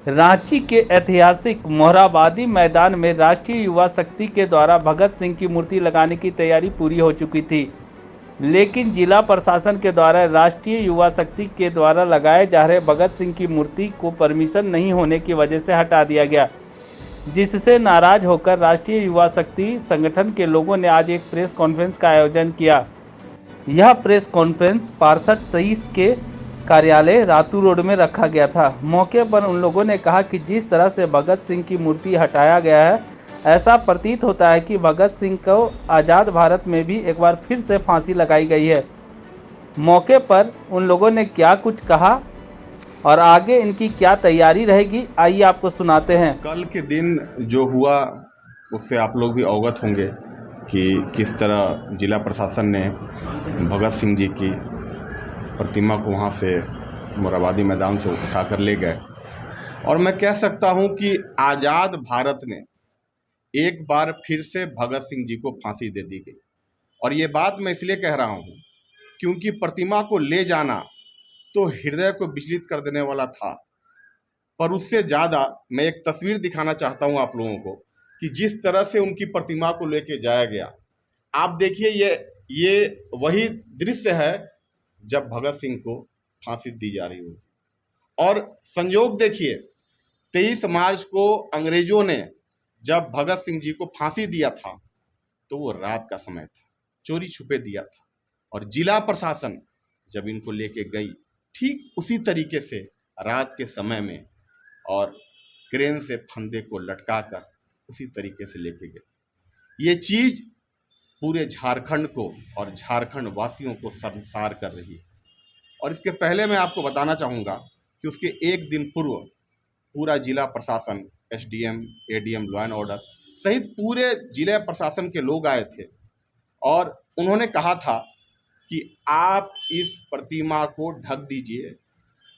रांची के ऐतिहासिक मोरहाबादी मैदान में राष्ट्रीय युवा शक्ति के द्वारा भगत सिंह की मूर्ति लगाने की तैयारी पूरी हो चुकी थी, लेकिन जिला प्रशासन के द्वारा राष्ट्रीय युवा शक्ति के द्वारा लगाए जा रहे भगत सिंह की मूर्ति को परमिशन नहीं होने की वजह से हटा दिया गया, जिससे नाराज होकर राष्ट्रीय युवा शक्ति संगठन के लोगों ने आज एक प्रेस कॉन्फ्रेंस का आयोजन किया। यह प्रेस कॉन्फ्रेंस पार्षद सईद के कार्यालय रातू रोड में रखा गया था। मौके पर उन लोगों ने कहा कि जिस तरह से भगत सिंह की मूर्ति हटाया गया है, ऐसा प्रतीत होता है कि भगत सिंह को आज़ाद भारत में भी एक बार फिर से फांसी लगाई गई है। मौके पर उन लोगों ने क्या कुछ कहा और आगे इनकी क्या तैयारी रहेगी, आइए आपको सुनाते हैं। कल के दिन जो हुआ उससे आप लोग भी अवगत होंगे कि किस तरह जिला प्रशासन ने भगत सिंह जी की प्रतिमा को वहाँ से मोरहाबादी मैदान से उठा कर ले गए। और मैं कह सकता हूँ कि आज़ाद भारत में एक बार फिर से भगत सिंह जी को फांसी दे दी गई। और ये बात मैं इसलिए कह रहा हूँ क्योंकि प्रतिमा को ले जाना तो हृदय को विचलित कर देने वाला था, पर उससे ज़्यादा मैं एक तस्वीर दिखाना चाहता हूँ आप लोगों को कि जिस तरह से उनकी प्रतिमा को लेके जाया गया। आप देखिए, ये वही दृश्य है जब भगत सिंह को फांसी दी जा रही हो। और संयोग देखिए, 23 मार्च को अंग्रेजों ने जब भगत सिंह जी को फांसी दिया था तो वो रात का समय था, चोरी छुपे दिया था। और जिला प्रशासन जब इनको लेके गई ठीक उसी तरीके से रात के समय में और क्रेन से फंदे को लटकाकर उसी तरीके से लेके गए। ये चीज़ पूरे झारखंड को और झारखंड वासियों को शर्मसार कर रही है। और इसके पहले मैं आपको बताना चाहूँगा कि उसके एक दिन पूर्व पूरा जिला प्रशासन, SDM, ADM, law and order सहित पूरे जिला प्रशासन के लोग आए थे और उन्होंने कहा था कि आप इस प्रतिमा को ढक दीजिए,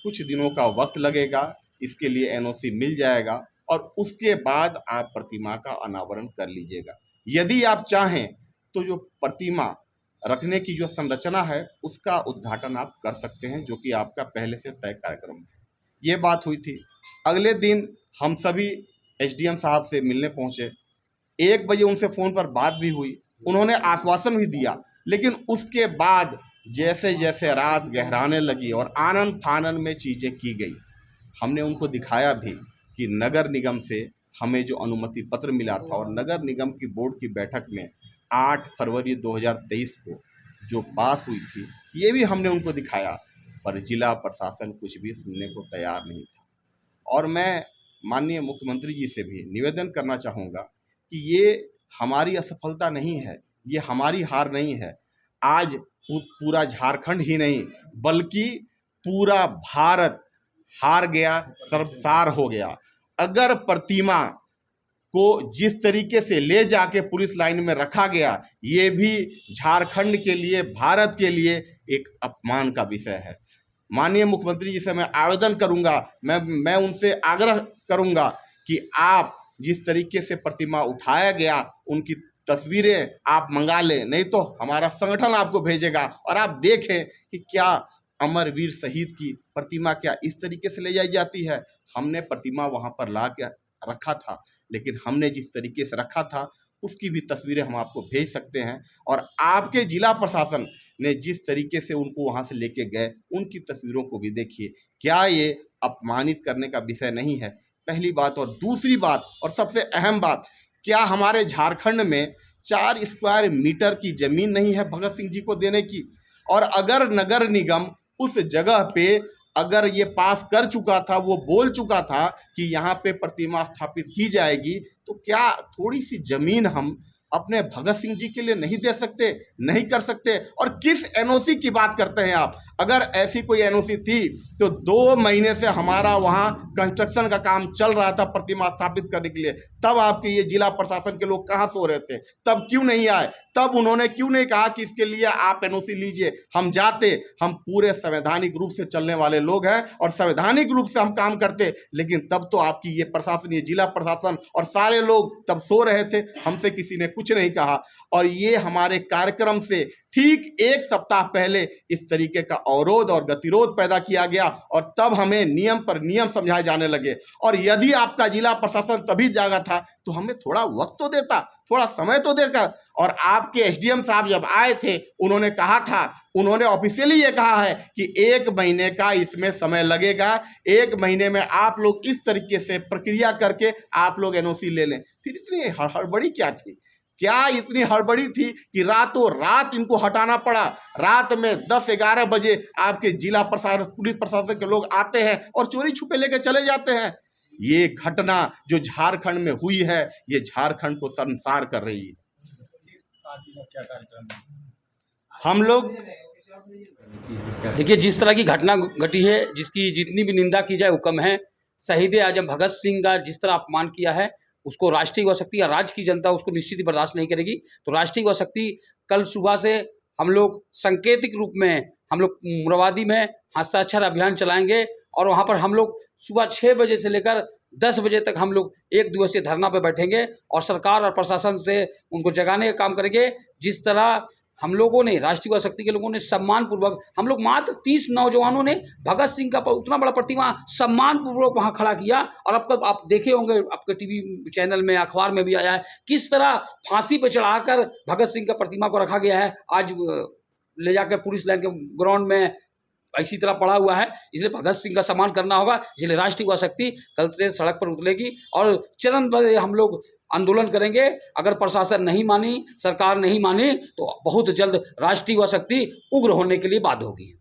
कुछ दिनों का वक्त लगेगा, इसके लिए एनओसी मिल जाएगा और उसके बाद आप प्रतिमा का अनावरण कर लीजिएगा। यदि आप चाहें तो जो प्रतिमा रखने की जो संरचना है उसका उद्घाटन आप कर सकते हैं, जो कि आपका पहले से तय कार्यक्रम है। ये बात हुई थी। अगले दिन हम सभी एसडीएम साहब से मिलने पहुंचे। 1 बजे उनसे फ़ोन पर बात भी हुई, उन्होंने आश्वासन भी दिया। लेकिन उसके बाद जैसे जैसे रात गहराने लगी और आनन फानन में चीज़ें की गई, हमने उनको दिखाया भी कि नगर निगम से हमें जो अनुमति पत्र मिला था और नगर निगम की बोर्ड की बैठक में 8 फरवरी 2023 को जो पास हुई थी, ये भी हमने उनको दिखाया, पर जिला प्रशासन कुछ भी सुनने को तैयार नहीं था। और मैं माननीय मुख्यमंत्री जी से भी निवेदन करना चाहूँगा कि ये हमारी असफलता नहीं है, ये हमारी हार नहीं है। आज पूरा झारखंड ही नहीं बल्कि पूरा भारत हार गया, शर्मसार हो गया। अगर प्रतिमा को जिस तरीके से ले जाके पुलिस लाइन में रखा गया, ये भी झारखंड के लिए, भारत के लिए एक अपमान का विषय है। माननीय मुख्यमंत्री जी से मैं आवेदन करूंगा, मैं उनसे आग्रह करूंगा कि आप जिस तरीके से प्रतिमा उठाया गया उनकी तस्वीरें आप मंगा लें, नहीं तो हमारा संगठन आपको भेजेगा और आप देखें कि क्या अमरवीर शहीद की प्रतिमा क्या इस तरीके से ले जाई जाती है। हमने प्रतिमा वहां पर ला के रखा था, लेकिन हमने जिस तरीके से रखा था उसकी भी तस्वीरें हम आपको भेज सकते हैं। और आपके जिला प्रशासन ने जिस तरीके से उनको वहां से लेके गए उनकी तस्वीरों को भी देखिए। क्या ये अपमानित करने का विषय नहीं है? पहली बात। और दूसरी बात और सबसे अहम बात, क्या हमारे झारखंड में 4 स्क्वायर मीटर की जमीन नहीं है भगत सिंह जी को देने की? और अगर नगर निगम उस जगह पे अगर ये पास कर चुका था, वो बोल चुका था कि यहाँ पे प्रतिमा स्थापित की जाएगी, तो क्या थोड़ी सी जमीन हम अपने भगत सिंह जी के लिए नहीं दे सकते, नहीं कर सकते? और किस एनओसी की बात करते हैं आप? अगर ऐसी कोई एनओसी थी तो 2 महीने से हमारा वहाँ कंस्ट्रक्शन का काम चल रहा था प्रतिमा स्थापित करने के लिए, तब आपके ये जिला प्रशासन के लोग कहाँ सो रहे थे? तब क्यों नहीं आए? तब उन्होंने क्यों नहीं कहा कि इसके लिए आप एनओसी लीजिए? हम जाते, हम पूरे संवैधानिक रूप से चलने वाले लोग हैं और संवैधानिक रूप से हम काम करते, लेकिन तब तो आपकी ये प्रशासन, ये जिला प्रशासन और सारे लोग तब सो रहे थे, हमसे किसी ने कुछ नहीं कहा। और ये हमारे कार्यक्रम से ठीक एक सप्ताह पहले इस तरीके का अवरोध और गतिरोध पैदा किया गया और तब हमें नियम पर नियम समझाए जाने लगे। और यदि आपका जिला प्रशासन तभी जागा था तो हमें थोड़ा वक्त तो देता, थोड़ा समय तो देता। और आपके एसडीएम साहब जब आए थे उन्होंने कहा था, उन्होंने ऑफिशियली ये कहा है कि 1 महीने का इसमें समय लगेगा, 1 महीने में आप लोग इस तरीके से प्रक्रिया करके आप लोग एनओसी ले लें। फिर इतनी हड़बड़ी क्या थी? क्या इतनी हड़बड़ी थी कि रातों रात इनको हटाना पड़ा? रात में 10-11 बजे आपके जिला प्रशासन, पुलिस प्रशासन के लोग आते हैं और चोरी छुपे लेके चले जाते हैं। ये घटना जो झारखंड में हुई है, ये झारखंड को शर्मसार कर रही है। हम लोग देखिए, जिस तरह की घटना घटी है, जिसकी जितनी भी निंदा की जाए वो कम है। शहीद आजम भगत सिंह का जिस तरह अपमान किया है, उसको राष्ट्रीय युवा शक्ति या राज्य की जनता उसको निश्चित ही बर्दाश्त नहीं करेगी। तो राष्ट्रीय युवा शक्ति कल सुबह से हम लोग सांकेतिक रूप में हम लोग मोरहाबादी में हस्ताक्षर अभियान चलाएंगे और वहाँ पर हम लोग सुबह 6 बजे से लेकर 10 बजे तक हम लोग 1 दिवसीय धरना पर बैठेंगे और सरकार और प्रशासन से उनको जगाने का काम करेंगे। जिस तरह हम लोगों ने, राष्ट्रीय युवा शक्ति के लोगों ने सम्मानपूर्वक, हम लोग मात्र 30 नौजवानों ने भगत सिंह का उतना बड़ा प्रतिमा सम्मानपूर्वक वहाँ खड़ा किया। और अब तक आप देखे होंगे, आपके टीवी चैनल में, अखबार में भी आया है किस तरह फांसी पर चढ़ाकर भगत सिंह का प्रतिमा को रखा गया है। आज ले जाकर पुलिस लाइन के ग्राउंड में इसी तरह पड़ा हुआ है। इसलिए भगत सिंह का सम्मान करना होगा। इसलिए राष्ट्रीय युवा शक्ति कल से सड़क पर उतरेगी और चरणबद्ध हम लोग आंदोलन करेंगे। अगर प्रशासन नहीं मानी, सरकार नहीं मानी तो बहुत जल्द राष्ट्रीय युवा शक्ति उग्र होने के लिए बाध्य होगी।